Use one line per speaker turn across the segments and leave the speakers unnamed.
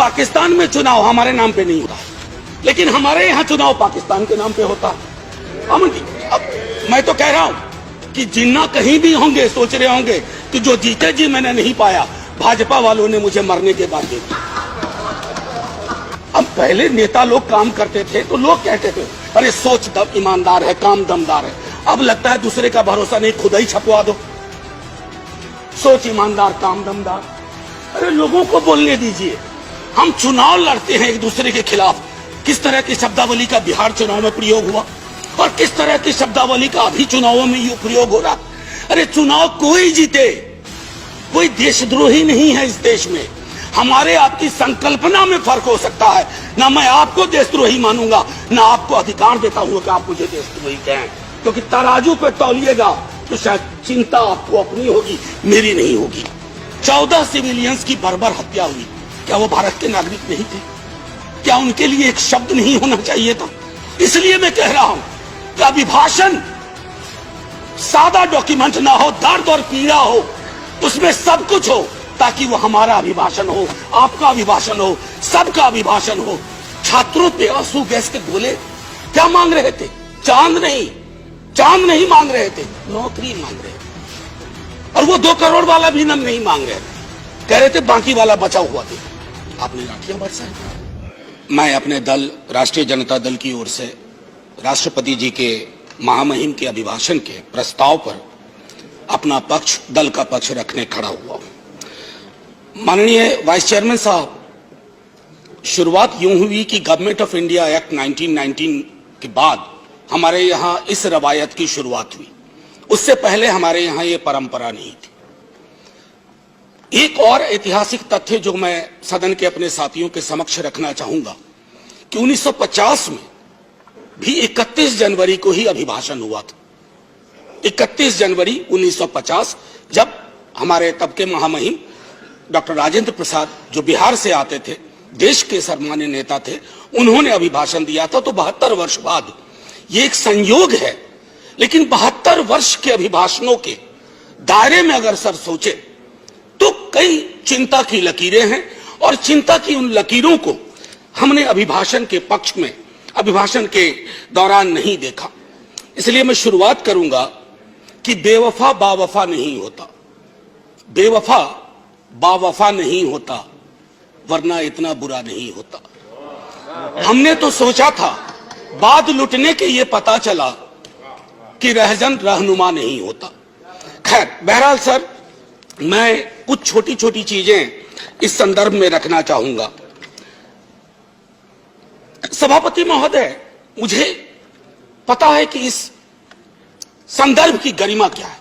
पाकिस्तान में चुनाव हमारे नाम पे नहीं होता, लेकिन हमारे यहाँ चुनाव पाकिस्तान के नाम पे होता है। अब मैं तो कह रहा हूं कि जिन्ना कहीं भी होंगे सोच रहे होंगे कि जो जीते जी मैंने नहीं पाया, भाजपा वालों ने मुझे मरने के बाद दे दिया। अब पहले नेता लोग काम करते थे तो लोग कहते थे अरे सोच दम ईमानदार है, काम दमदार है। अब लगता है दूसरे का भरोसा नहीं, खुद ही छपवा दो। सोच ईमानदार, काम दमदार। अरे लोगों को बोलने दीजिए। हम चुनाव लड़ते हैं एक दूसरे के खिलाफ। किस तरह की शब्दावली का बिहार चुनाव में प्रयोग हुआ और किस तरह की शब्दावली का अभी चुनावों में ये प्रयोग हो रहा। अरे चुनाव कोई जीते, कोई देशद्रोही नहीं है इस देश में। हमारे आपकी संकल्पना में फर्क हो सकता है। ना मैं आपको देशद्रोही मानूंगा, ना आपको अधिकार देता हूं कि आप मुझे देशद्रोही कहें, क्योंकि तराजू पे तौलिएगा तो शायद चिंता आपको अपनी होगी, मेरी नहीं होगी। 14 सिविलियंस की बर्बर हत्या हुई, क्या वो भारत के नागरिक नहीं थे? क्या उनके लिए एक शब्द नहीं होना चाहिए था? इसलिए मैं कह रहा हूं कि अभिभाषण सादा डॉक्यूमेंट ना हो, दर्द और पीड़ा हो, उसमें सब कुछ हो, ताकि वो हमारा अभिभाषण हो, आपका अभिभाषण हो, सबका अभिभाषण हो। छात्रों पे आंसू गैस के गोले क्या मांग रहे थे? चांद नहीं मांग रहे थे, नौकरी मांग रहे थे। और वो 2 करोड़ वाला भी नहीं मांग रहे थे, कह रहे थे बाकी वाला बचा हुआ दे। आपने लाठियां बरसाई। मैं अपने दल राष्ट्रीय जनता दल की ओर से राष्ट्रपति जी के महामहिम के अभिभाषण के प्रस्ताव पर अपना पक्ष, दल का पक्ष रखने खड़ा हुआ। माननीय वाइस चेयरमैन साहब, शुरुआत यूं हुई कि गवर्नमेंट ऑफ इंडिया एक्ट 1919 के बाद हमारे यहाँ इस रवायत की शुरुआत हुई। उससे पहले हमारे यहाँ ये परंपरा नहीं थी। एक और ऐतिहासिक तथ्य जो मैं सदन के अपने साथियों के समक्ष रखना चाहूंगा कि 1950 में भी 31 जनवरी को ही अभिभाषण हुआ था। 31 जनवरी 1950, जब हमारे तब के महामहिम डॉक्टर राजेंद्र प्रसाद, जो बिहार से आते थे, देश के सर्वमान्य नेता थे, उन्होंने अभिभाषण दिया था। तो 72 वर्ष बाद ये एक संयोग है, लेकिन 72 वर्ष के अभिभाषणों के दायरे में अगर सर सोचे तो कई चिंता की लकीरें हैं, और चिंता की उन लकीरों को हमने अभिभाषण के पक्ष में, अभिभाषण के दौरान नहीं देखा। इसलिए मैं शुरुआत करूंगा कि बेवफा बावफा नहीं होता, बेवफा बावफा नहीं होता, वरना इतना बुरा नहीं होता। हमने तो सोचा था, बाद लुटने के ये पता चला कि रहजन रहनुमा नहीं होता। खैर, बहरहाल सर, मैं कुछ छोटी छोटी चीजें इस संदर्भ में रखना चाहूंगा। सभापति महोदय, मुझे पता है कि इस संदर्भ की गरिमा क्या है।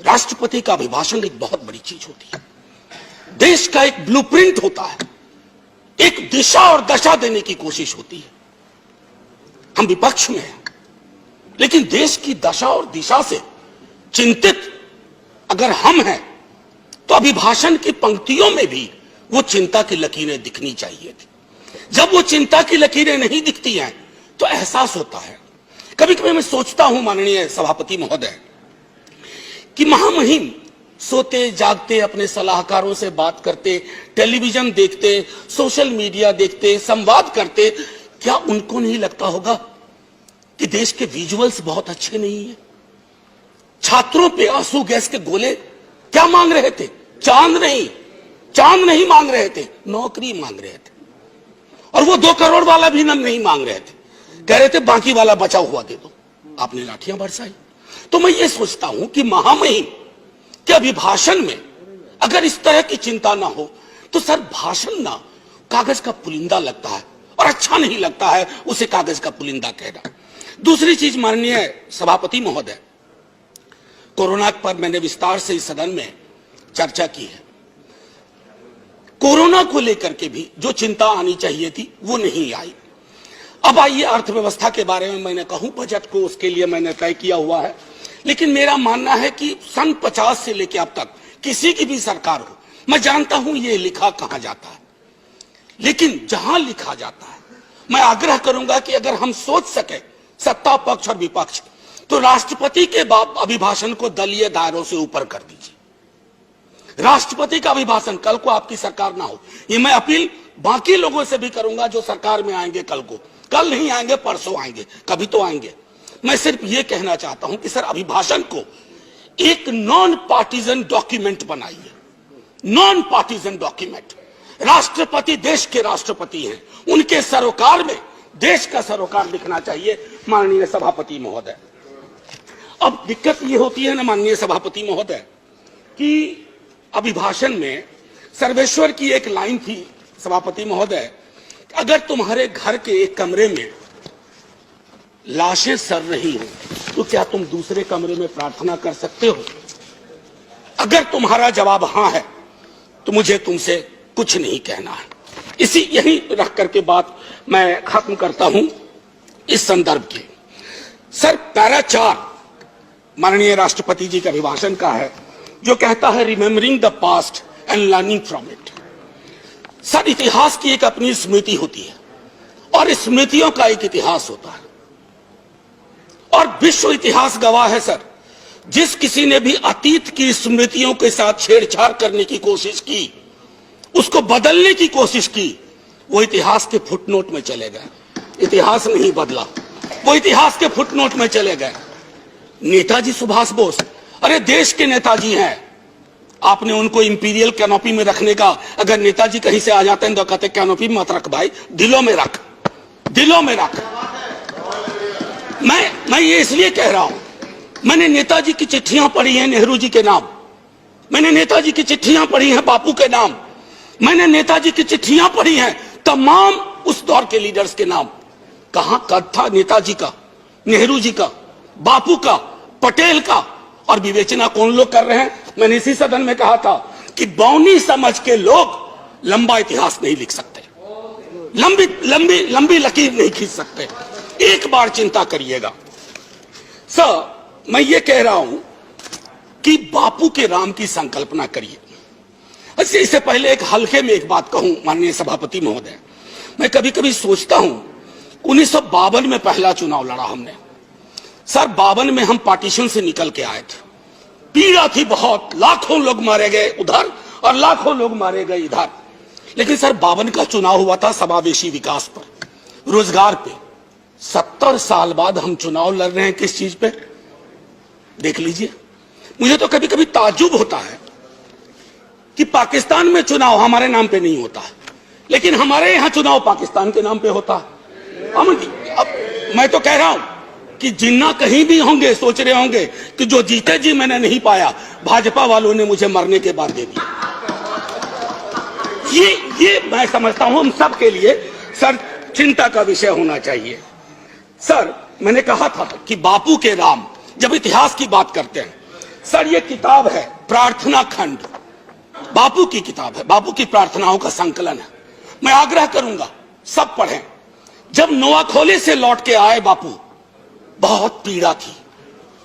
राष्ट्रपति का अभिभाषण एक बहुत बड़ी चीज होती है, देश का एक ब्लूप्रिंट होता है, एक दिशा और दशा देने की कोशिश होती है। हम विपक्ष में हैं, लेकिन देश की दशा और दिशा से चिंतित अगर हम हैं तो अभिभाषण की पंक्तियों में भी वो चिंता की लकीरें दिखनी चाहिए थी। जब वो चिंता की लकीरें नहीं दिखती हैं तो एहसास होता है। कभी कभी मैं सोचता हूं माननीय सभापति महोदय कि महामहिम सोते जागते अपने सलाहकारों से बात करते, टेलीविजन देखते, सोशल मीडिया देखते, संवाद करते, क्या उनको नहीं लगता होगा कि देश के विजुअल्स बहुत अच्छे नहीं है? छात्रों पे आंसू गैस के गोले क्या मांग रहे थे? चांद नहीं मांग रहे थे, नौकरी मांग रहे थे। और वो 2 करोड़ वाला भी नहीं मांग रहे थे, कह रहे थे बाकी वाला बचा हुआ दे दो। आपने लाठियां बरसाई। तो मैं ये सोचता हूं कि महामहिम के अभिभाषण में अगर इस तरह की चिंता ना हो तो सर, भाषण ना कागज का पुलिंदा लगता है, और अच्छा नहीं लगता है उसे कागज का पुलिंदा कहना। दूसरी चीज माननीय सभापति महोदय, कोरोना पर मैंने विस्तार से इस सदन में चर्चा की है। कोरोना को लेकर के भी जो चिंता आनी चाहिए थी वो नहीं आई। अब आइए अर्थव्यवस्था के बारे में मैंने कहूं, बजट को उसके लिए मैंने तय किया हुआ है, लेकिन मेरा मानना है कि सन 50 से लेकर अब तक किसी की भी सरकार हो, मैं जानता हूं ये लिखा कहां जाता है, लेकिन जहां लिखा जाता है मैं आग्रह करूंगा कि अगर हम सोच सके, सत्ता पक्ष और विपक्ष, तो राष्ट्रपति के अभिभाषण को दलीय दायरों से ऊपर कर दीजिए। राष्ट्रपति का अभिभाषण, कल को आपकी सरकार ना हो, ये मैं अपील बाकी लोगों से भी करूंगा जो सरकार में आएंगे कल को, कल नहीं आएंगे परसों आएंगे, कभी तो आएंगे। मैं सिर्फ ये कहना चाहता हूं कि सर अभिभाषण को एक नॉन पार्टीजन डॉक्यूमेंट बनाइए, नॉन पार्टीजन डॉक्यूमेंट। राष्ट्रपति देश के राष्ट्रपति हैं, उनके सरोकार में देश का सरोकार दिखना चाहिए माननीय सभापति महोदय। अब दिक्कत ये होती है ना माननीय सभापति महोदय कि अभिभाषण में सर्वेश्वर की एक लाइन थी सभापति महोदय, अगर तुम्हारे घर के एक कमरे में लाशें सड़ रही हो तो क्या तुम दूसरे कमरे में प्रार्थना कर सकते हो? अगर तुम्हारा जवाब हां है तो मुझे तुमसे कुछ नहीं कहना है। इसी यही रख करके बात मैं खत्म करता हूं इस संदर्भ के। सर पैरा 4 माननीय राष्ट्रपति जी के अभिभाषण का है जो कहता है remembering the past and learning from it. Sir इतिहास की एक अपनी स्मृति होती है और स्मृतियों का एक इतिहास होता है और विश्व इतिहास गवाह है सर, जिस किसी ने भी अतीत की स्मृतियों के साथ छेड़छाड़ करने की कोशिश की, उसको बदलने की कोशिश की, वो इतिहास के फुटनोट में चले गए। इतिहास नहीं बदला, वो इतिहास के फुटनोट में चले गए। नेताजी सुभाष बोस, अरे देश के नेताजी हैं, आपने उनको इंपीरियल कैनोपी में रखने का, अगर नेताजी कहीं से आ जाते हैं तो कहते कैनोपी मत रख भाई, दिलों में रख, दिलों में रख। मैं ये इसलिए कह रहा हूं, मैंने नेताजी की चिट्ठियां पढ़ी हैं नेहरू जी के नाम, मैंने नेताजी की चिट्ठियां पढ़ी हैं बापू के नाम, मैंने नेताजी की चिट्ठियां पढ़ी हैं तमाम उस दौर के लीडर्स के नाम। कहां कद था नेताजी का, नेहरू जी का, बापू का, पटेल का, और विवेचना कौन लोग कर रहे हैं? मैंने इसी सदन में कहा था कि बौनी समझ के लोग लंबा इतिहास नहीं लिख सकते, लंबी लंबी लंबी लकीर नहीं खींच सकते। एक बार चिंता करिएगा सर, मैं ये कह रहा हूं कि बापू के राम की संकल्पना करिए। इससे पहले एक हल्के में एक बात कहूं माननीय सभापति महोदय, मैं कभी कभी सोचता हूं 1952 में पहला चुनाव लड़ा हमने सर, 52 में हम पार्टीशन से निकल के आए थे, पीड़ा थी बहुत, लाखों लोग मारे गए उधर और लाखों लोग मारे गए इधर। लेकिन सर 52 का चुनाव हुआ था समावेशी विकास पर, रोजगार पे। 70 साल बाद हम चुनाव लड़ रहे हैं किस चीज पे? देख लीजिए। मुझे तो कभी कभी ताज्जुब होता है कि पाकिस्तान में चुनाव हमारे नाम पे नहीं होता, लेकिन हमारे यहां चुनाव पाकिस्तान के नाम पे होता है। अब मैं तो कह रहा हूं कि जिन्ना कहीं भी होंगे सोच रहे होंगे कि जो जीते जी मैंने नहीं पाया, भाजपा वालों ने मुझे मरने के बाद दे दिया। ये मैं समझता हूं हम सब के लिए सर चिंता का विषय होना चाहिए। सर मैंने कहा था कि बापू के राम, जब इतिहास की बात करते हैं सर, ये किताब है प्रार्थना खंड, बापू की किताब है, बापू की प्रार्थनाओं का संकलन है। मैं आग्रह करूंगा सब पढ़ें। जब नोआखोली से लौट के आए बापू, बहुत पीड़ा थी,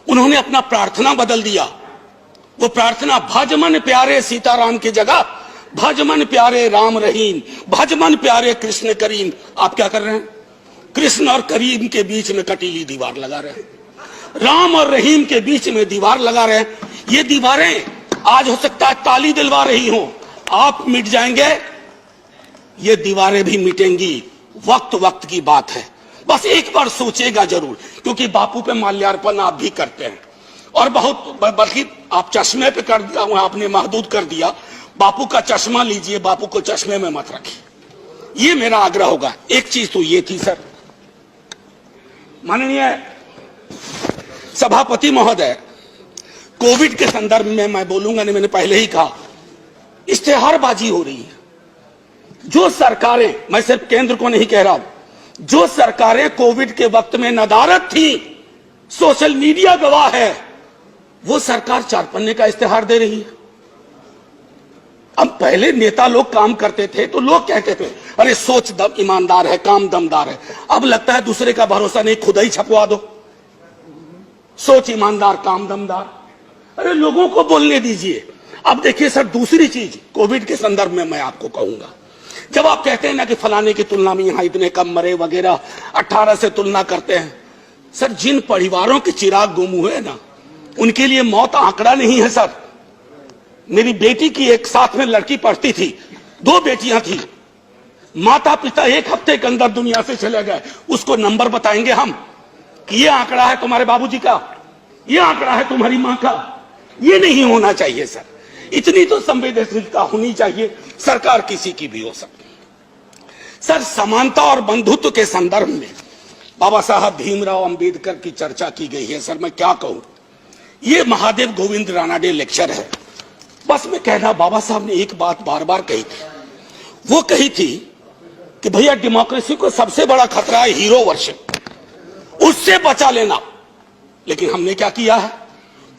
उन्होंने अपना प्रार्थना बदल दिया। वो प्रार्थना भजमन प्यारे सीताराम की जगह भजमन प्यारे राम रहीम, भजमन प्यारे कृष्ण करीम। आप क्या कर रहे हैं? कृष्ण और करीम के बीच में कटीली दीवार लगा रहे हैं, राम और रहीम के बीच में दीवार लगा रहे हैं। ये दीवारें आज हो सकता है ताली दिलवा रही हो, आप मिट जाएंगे, ये दीवारें भी मिटेंगी, वक्त वक्त की बात है। बस एक बार सोचेगा जरूर, क्योंकि बापू पे माल्यार्पण आप भी करते हैं और बहुत, बल्कि आप चश्मे पे कर दिया, आपने महदूद कर दिया। बापू का चश्मा लीजिए, बापू को चश्मे में मत रखिए, ये मेरा आग्रह होगा। एक चीज तो ये थी सर, माननीय सभापति महोदय, कोविड के संदर्भ में मैं बोलूंगा नहीं, मैंने पहले ही कहा, इश्तेहारबाजी हो रही है। जो सरकारें, मैं सिर्फ केंद्र को नहीं कह रहा हूं, जो सरकारें कोविड के वक्त में नदारद थी, सोशल मीडिया गवाह है, वो सरकार 4 पन्ने का इश्तेहार दे रही है। अब पहले नेता लोग काम करते थे तो लोग कहते थे अरे सोच दम ईमानदार है, काम दमदार है। अब लगता है दूसरे का भरोसा नहीं, खुद ही छपवा दो, सोच ईमानदार काम दमदार। अरे लोगों को बोलने दीजिए। अब देखिए सर, दूसरी चीज कोविड के संदर्भ में मैं आपको कहूंगा, जब आप कहते हैं ना कि फलाने की तुलना में यहां इतने कम मरे वगैरह, 18 से तुलना करते हैं, सर जिन परिवारों के चिराग गुम हुए ना, उनके लिए मौत आंकड़ा नहीं है सर। मेरी बेटी की एक साथ में लड़की पढ़ती थी, 2 बेटियां थी, माता पिता एक हफ्ते के अंदर दुनिया से चले गए, उसको नंबर बताएंगे हम कि ये आंकड़ा है तुम्हारे बाबूजी का, ये आंकड़ा है तुम्हारी मां का? ये नहीं होना चाहिए सर। इतनी तो संवेदनशीलता होनी चाहिए, सरकार किसी की भी हो सकती। सर, समानता और बंधुत्व के संदर्भ में बाबा साहब भीमराव अंबेडकर की चर्चा की गई है। सर, मैं क्या कहूं, ये महादेव गोविंद रानाडे लेक्चर है। बस मैं कहना, बाबा साहब ने एक बात बार बार कही थी, वो कही थी कि भैया डेमोक्रेसी को सबसे बड़ा खतरा है हीरो वर्शिप, उससे बचा लेना। लेकिन हमने क्या किया है,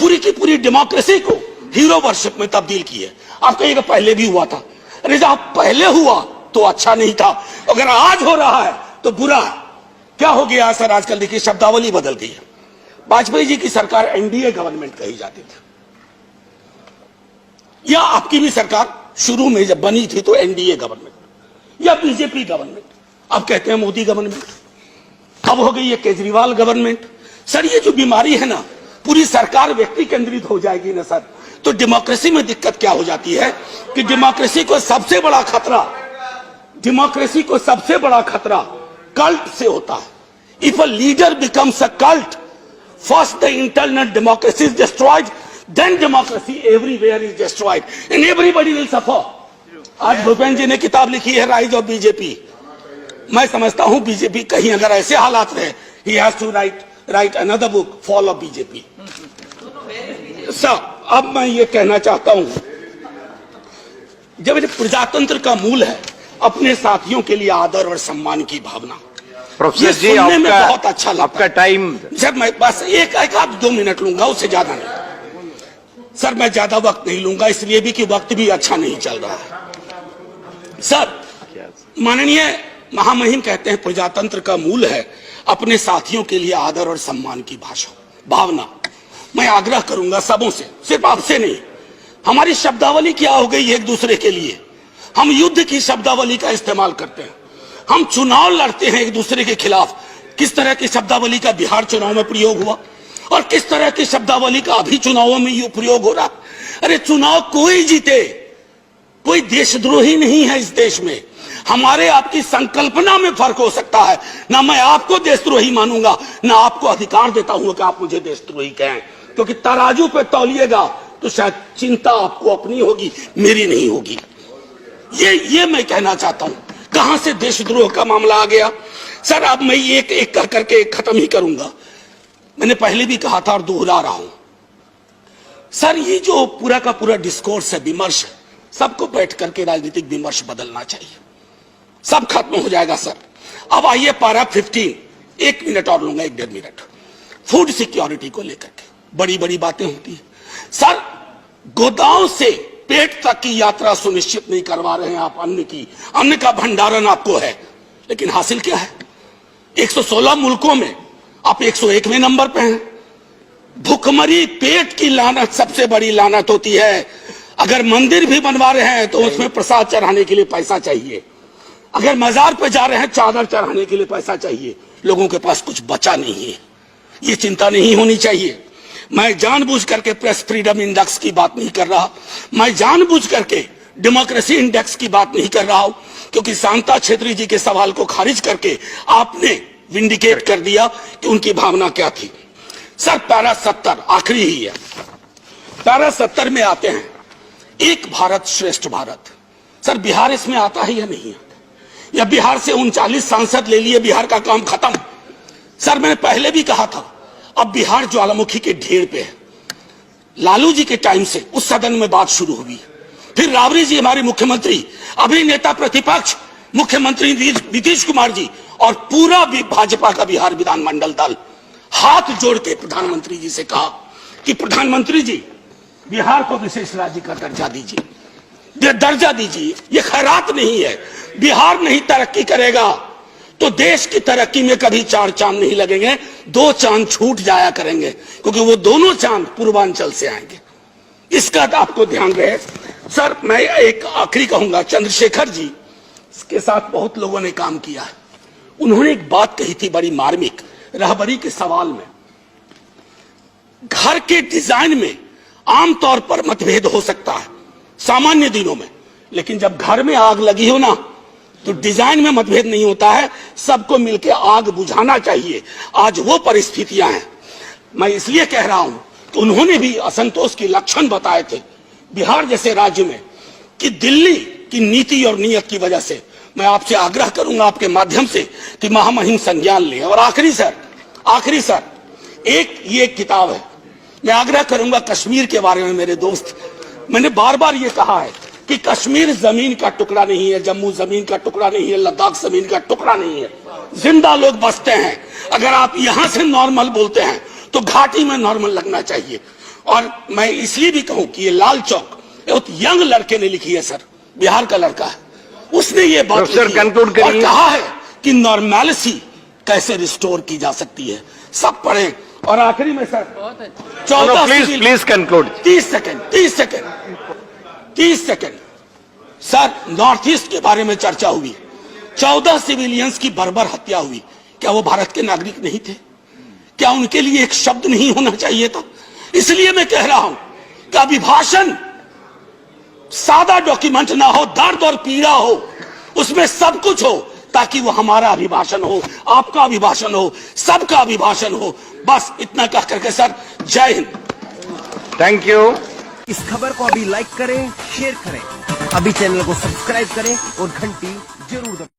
पूरी की पूरी डेमोक्रेसी को हीरो वर्शिप में तब्दील की है। आप कहिएगा पहले भी हुआ था, अरे जब पहले हुआ तो अच्छा नहीं था, अगर आज हो रहा है तो बुरा है। क्या हो गया सर, आजकल देखिए शब्दावली बदल गई है। वाजपेयी जी की सरकार एनडीए गवर्नमेंट कही जाती थी, या आपकी भी सरकार शुरू में जब बनी थी तो एनडीए गवर्नमेंट या बीजेपी गवर्नमेंट, अब कहते हैं मोदी गवर्नमेंट, अब हो गई है केजरीवाल गवर्नमेंट। सर, ये जो बीमारी है ना, पूरी सरकार व्यक्ति केंद्रित हो जाएगी ना सर, तो डेमोक्रेसी में दिक्कत क्या हो जाती है कि डेमोक्रेसी को सबसे बड़ा खतरा कल्ट से होता है। If a leader becomes a cult, first the internal democracy is destroyed, then democracy everywhere is destroyed and everybody will suffer. आज भूपेंद्र जी ने किताब लिखी है राइज ऑफ बीजेपी। मैं समझता हूं बीजेपी कहीं अगर ऐसे हालात रहे, he has to write another book, fall of BJP. Sir, अब मैं ये कहना चाहता हूं, जब प्रजातंत्र का मूल है अपने साथियों के लिए आदर और सम्मान की भावना।
प्रोफेसर जी,
में बहुत अच्छा लगता
आपका टाइम।
सर, मैं बस एक आध 2 मिनट लूंगा, उससे ज्यादा नहीं। सर, मैं ज्यादा वक्त नहीं लूंगा, इसलिए भी कि वक्त भी अच्छा नहीं चल रहा है। सर, माननीय महामहिम कहते हैं प्रजातंत्र का मूल है अपने साथियों के लिए आदर और सम्मान की भावना। मैं आग्रह करूंगा सबों से, सिर्फ आपसे नहीं, हमारी शब्दावली क्या हो गई एक दूसरे के लिए, हम युद्ध की शब्दावली का इस्तेमाल करते हैं, हम चुनाव लड़ते हैं एक दूसरे के खिलाफ। किस तरह की शब्दावली का बिहार चुनाव में प्रयोग हुआ और किस तरह की शब्दावली का अभी चुनावों में प्रयोग हो रहा। अरे चुनाव कोई जीते, कोई देशद्रोही नहीं है इस देश में। हमारे आपकी संकल्पना में फर्क हो सकता है, ना मैं आपको देशद्रोही मानूंगा, ना आपको अधिकार देता हूं कि आप मुझे देशद्रोही कहें, क्योंकि तराजू पे तौलिएगा तो शायद चिंता आपको अपनी होगी, मेरी नहीं होगी। ये मैं कहना चाहता हूं। कहां से देशद्रोह का मामला आ गया? सर, अब मैं एक एक कर करके खत्म ही करूंगा। मैंने पहले भी कहा था और दोहरा रहा हूं, सर, ये जो पूरा का पूरा डिस्कोर्स है, विमर्श है, सबको बैठ करके राजनीतिक विमर्श बदलना चाहिए, सब खत्म हो जाएगा सर। अब आइए पारा 15, 1 मिनट और लूंगा, 1-1.5 मिनट। फूड सिक्योरिटी को लेकर के बड़ी बड़ी बातें होती है। सर, गोदाम से पेट तक की यात्रा सुनिश्चित नहीं करवा रहे हैं आप, अन्न का भंडारण आपको है, लेकिन हासिल क्या है? 116 मुल्कों में आप 101वें नंबर पे हैं। भुखमरी, पेट की लानत सबसे बड़ी लानत होती है। अगर मंदिर भी बनवा रहे हैं तो उसमें प्रसाद चढ़ाने के लिए पैसा चाहिए, अगर मजार पे जा रहे हैं चादर चढ़ाने के लिए पैसा चाहिए। लोगों के पास कुछ बचा नहीं है, ये चिंता नहीं होनी चाहिए। मैं जानबूझ करके प्रेस फ्रीडम इंडेक्स की बात नहीं कर रहा, मैं जानबूझ करके डेमोक्रेसी इंडेक्स की बात नहीं कर रहा हूं, क्योंकि शांता छेत्री जी के सवाल को खारिज करके आपने विंडिकेट कर दिया कि उनकी भावना क्या थी। सर, पैरा 70 आखिरी ही है। पैरा 70 में आते हैं एक भारत श्रेष्ठ भारत। सर, बिहार इसमें आता है या नहीं आता? या बिहार से 39 सांसद ले लिए, बिहार का काम खत्म? सर, मैंने पहले भी कहा था, अब बिहार ज्वालामुखी के ढेर पे है। लालू जी के टाइम से उस सदन में बात शुरू हुई, फिर राबड़ी जी हमारे मुख्यमंत्री, अभी नेता प्रतिपक्ष मुख्यमंत्री नीतीश कुमार जी और पूरा भी भाजपा का बिहार विधानमंडल दल हाथ जोड़ के प्रधानमंत्री जी से कहा कि प्रधानमंत्री जी, बिहार को विशेष राज्य का दर्जा दीजिए। ये खैरात नहीं है। बिहार नहीं तरक्की करेगा तो देश की तरक्की में कभी 4 चांद नहीं लगेंगे, 2 चांद छूट जाया करेंगे, क्योंकि वो दोनों चांद पूर्वांचल से आएंगे। इसका आपको ध्यान रहे। सर, मैं एक आखिरी कहूंगा, चंद्रशेखर जी के साथ बहुत लोगों ने काम किया है। उन्होंने एक बात कही थी बड़ी मार्मिक, रहबरी के सवाल में, घर के डिजाइन में आमतौर पर मतभेद हो सकता है सामान्य दिनों में, लेकिन जब घर में आग लगी हो ना, तो डिजाइन में मतभेद नहीं होता है, सबको मिलकर आग बुझाना चाहिए। आज वो परिस्थितियां हैं। मैं इसलिए कह रहा हूं कि उन्होंने भी असंतोष के लक्षण बताए थे बिहार जैसे राज्य में कि दिल्ली की नीति और नीयत की वजह से। मैं आपसे आग्रह करूंगा आपके माध्यम से कि महामहिम संज्ञान लें। और आखिरी सर ये किताब है, मैं आग्रह करूंगा कश्मीर के बारे में। मेरे दोस्त, मैंने बार बार ये कहा है कि कश्मीर जमीन का टुकड़ा नहीं है, जम्मू जमीन का टुकड़ा नहीं है, लद्दाख जमीन का टुकड़ा नहीं है, जिंदा लोग बसते हैं। अगर आप यहां से नॉर्मल बोलते हैं तो घाटी में नॉर्मल लगना चाहिए। और मैं इसलिए भी कहूं कि ये लाल चौक बहुत यंग लड़के ने लिखी है सर, बिहार का लड़का है, उसने ये बात लिखी और कहा है कि नॉर्मैलिटी कैसे रिस्टोर की जा सकती है। सब पढ़े। और आखिरी में sir 14
please conclude.
30 second sir, north east के बारे में चर्चा हुई। 14 सिविलियंस की बर्बर हत्या हुई। क्या वो भारत के नागरिक नहीं थे? क्या उनके लिए एक शब्द नहीं होना चाहिए था? इसलिए मैं कह रहा हूं कि अभिभाषण सादा डॉक्यूमेंट ना हो, दर्द और पीड़ा हो, उसमें सब कुछ हो, ताकि वो हमारा अभिभाषण हो, आपका अभिभाषण हो, सबका अभिभाषण हो। बस इतना कह करके सर, जय हिंद।
Thank you.
इस खबर को अभी लाइक करें, शेयर करें, अभी चैनल को सब्सक्राइब करें और घंटी जरूर दबाएं।